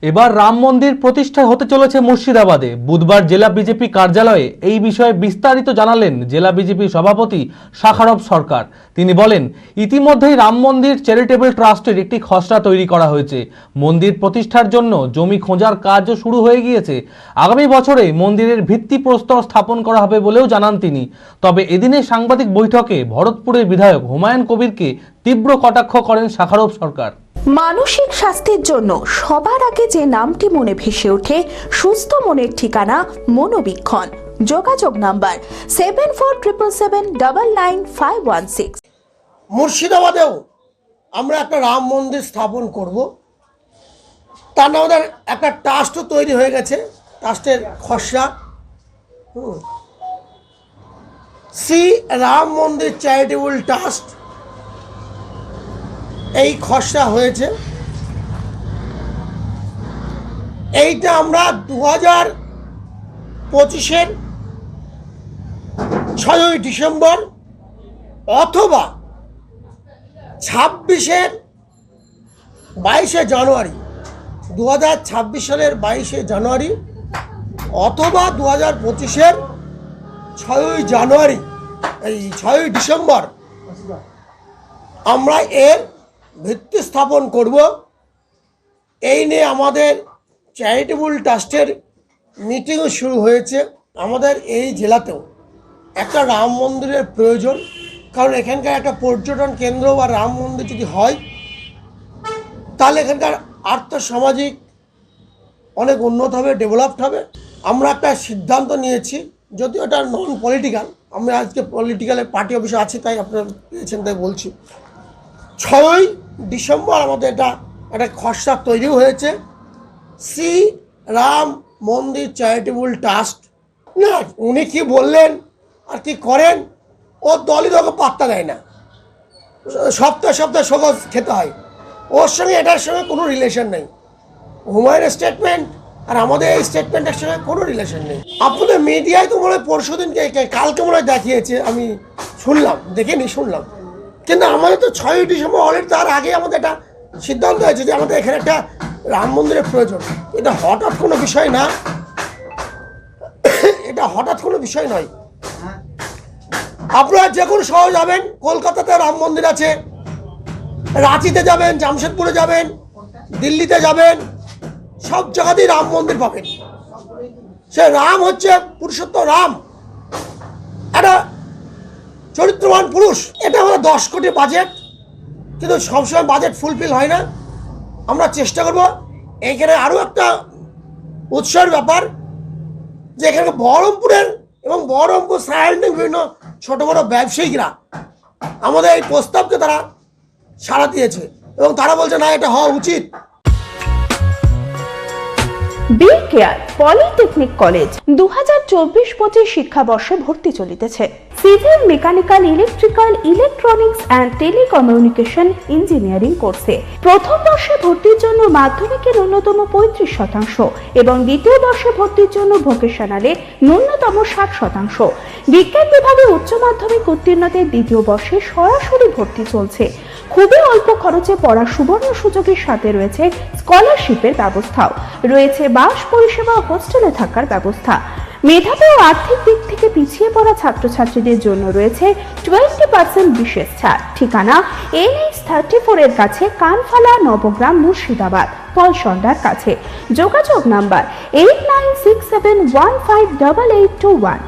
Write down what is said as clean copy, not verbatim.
এবার রাম মন্দির প্রতিষ্ঠা হতে চলেছে মুর্শিদাবাদে। বুধবার জেলা বিজেপি কার্যালয়ে এই বিষয়ে বিস্তারিত জানালেন জেলা বিজেপি সভাপতি শাখারব সরকার। তিনি বলেন, ইতিমধ্যেই রাম মন্দির চ্যারিটেবল ট্রাস্টের একটি খসড়া তৈরি করা হয়েছে। মন্দির প্রতিষ্ঠার জন্য জমি খোঁজার কাজও শুরু হয়ে গিয়েছে। আগামী বছরে মন্দিরের ভিত্তিপ্রস্তর স্থাপন করা হবে বলেও জানান তিনি। তবে এদিনের সাংবাদিক বৈঠকে ভরতপুরের বিধায়ক হুমায়ুন কবিরকে তীব্র কটাক্ষ করেন শাখারব সরকার। মানসিক স্বাস্থ্যের জন্য সবার আগে যে নামটি মনে ভেসে ওঠে, সুস্থ মনের ঠিকানা মনোবীক্ষণ। যোগাযোগ নাম্বার 7477799516। মুর্শিদাবাদেও আমরা একটা রাম মন্দির স্থাপন করব। তার নাম আমাদের একটা ট্রাস্টও তৈরি হয়ে গেছে, ট্রাস্টের খসড়া শ্রী রাম মন্দির চ্যারিটেবল ট্রাস্ট, এই খসড়া হয়েছে। এইটা আমরা 2025-এর 6ই ডিসেম্বর অথবা 26-এর 22শে জানুয়ারি, 2026 সালের 22শে জানুয়ারি অথবা 2025-এর 6ই জানুয়ারি, এই 6ই ডিসেম্বর আমরা এর ভিত্তি স্থাপন করব। এই নিয়ে আমাদের চ্যারিটেবল ট্রাস্টের মিটিংও শুরু হয়েছে। আমাদের এই জেলাতেও একটা রাম মন্দিরের প্রয়োজন, কারণ এখানকার একটা পর্যটন কেন্দ্র বা রাম মন্দির যদি হয় তাহলে এখানকার আর্থসামাজিক অনেক উন্নত হবে, ডেভেলপড হবে। আমরা একটা সিদ্ধান্ত নিয়েছি, যদিও এটা নন পলিটিক্যাল, আমি আজকে পলিটিক্যালের পার্টি অফিসে আছি তাই আপনারা পেয়েছেন তাই বলছি। 6ই ডিসেম্বর আমাদের একটা খসড়া তৈরি হয়েছে, শ্রী রাম মন্দির চ্যারিটেবল ট্রাস্ট। না, উনি কি বললেন আর কি করেন ও দলই তোকে পাত্তা দেয় না। সপ্তাহে সপ্তাহে সকাল খেতে হয়, ওর সঙ্গে এটার সঙ্গে কোনো রিলেশন নেই। হুমায়ুনের স্টেটমেন্ট আর আমাদের এই স্টেটমেন্টের সঙ্গে কোনো রিলেশন নেই। আপনাদের মিডিয়ায় তো মনে হয় পরশু দিনকে কালকে মনে হয় দেখিয়েছে, আমি শুনলাম, শুনলাম। কিন্তু আমাদের তো 6ই ডিসেম্বর অলরেডি, তার আগে আমাদের একটা সিদ্ধান্ত হয়েছে যে আমাদের এখানে একটা রাম মন্দিরের প্রয়োজন। এটা হঠাৎ কোনো বিষয় না, এটা হঠাৎ কোনো বিষয় নয়। আপনারা যে কোনো শহর যাবেন, কলকাতাতে রাম মন্দির আছে, রাঁচিতে যাবেন, জামশেদপুরে যাবেন, দিল্লিতে যাবেন, সব জায়গাতেই রাম মন্দির পাবেন। সে রাম হচ্ছে পুরুষোত্তম রাম, একটা চরিত্রবান পুরুষ। এটা আমাদের 10 কোটি বাজেট, কিন্তু সবসময় বাজেট ফুলফিল হয় না। আমরা চেষ্টা করব এইখানে আরও একটা উৎসবের ব্যাপার, যে এখানে বহরমপুরের এবং বহরমপুর সারাউন্ডিং বিভিন্ন ছোট বড় ব্যবসায়িকরা আমাদের এই প্রস্তাবকে তারা সাড়া দিয়েছে এবং তারা বলছে না, এটা হওয়া উচিত। বি কেয়ার পলিটেকনিক কলেজ 2024-25 শিক্ষাবর্ষে ভর্তি চলিতেছে। Civil, mechanical, electrical, electronics and telecommunication engineering কোর্সে প্রথম বর্ষে ভর্তির জন্য মাধ্যমিকের ন্যূনতম 35% এবং দ্বিতীয় বর্ষে ভর্তির জন্য ভোকেশনালে ন্যূনতম 60%। বিজ্ঞান বিভাগে উচ্চ মাধ্যমিক উত্তীর্ণদের দ্বিতীয় বর্ষে সরাসরি ভর্তি চলছে। খুবই অল্প খরচে পড়ার সুবর্ণ সুযোগের সাথে রয়েছে স্কলারশিপের ব্যবস্থাও, রয়েছে বাস পরিষেবা, হোস্টেলে থাকার ব্যবস্থা। মেধাবী ও আর্থিক দিক থেকে পিছিয়ে পড়া ছাত্রছাত্রীদের জন্য রয়েছে 20% বিশেষ ছাড়। ঠিকানা NH34 এর কাছে, কানফালা, নবগ্রাম, মুর্শিদাবাদ, পলসন্ডার কাছে। যোগাযোগ নাম্বার 8967158821।